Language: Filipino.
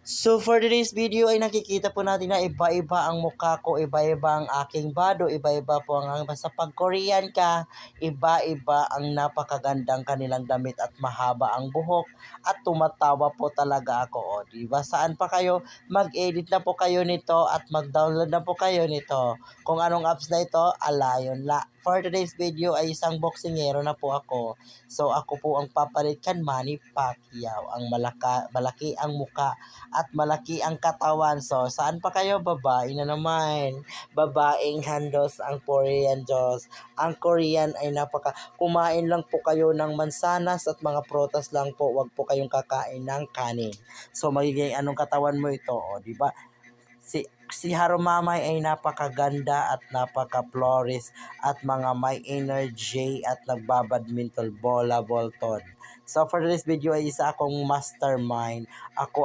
So for today's video ay nakikita po natin na iba-iba ang mukha ko, iba-iba ang aking bado, iba-iba po ang basta pag Korean ka, iba-iba ang napakagandang kanilang damit at mahaba ang buhok at tumatawa po talaga ako. O, diba? Saan pa kayo? Mag-edit na po kayo nito at mag-download na po kayo nito. Kung anong apps na ito, alayon la. For today's video ay isang boksingero na po ako. So ako po ang papalit kan Manny Pacquiao. Ang malaki ang mukha at malaki ang katawan. So, saan pa kayo? Babae na naman. Babaeng handos ang Korean Diyos. Ang Korean ay kumain lang po kayo ng mansanas at mga protas lang po. Huwag po kayong kakain ng kanin. So, magiging anong katawan mo ito? O, di ba? Si Harumamay ay napakaganda at napaka-flores at mga may energy at nagbabadminton bola bolton. So for this video ay isa akong mastermind. Ako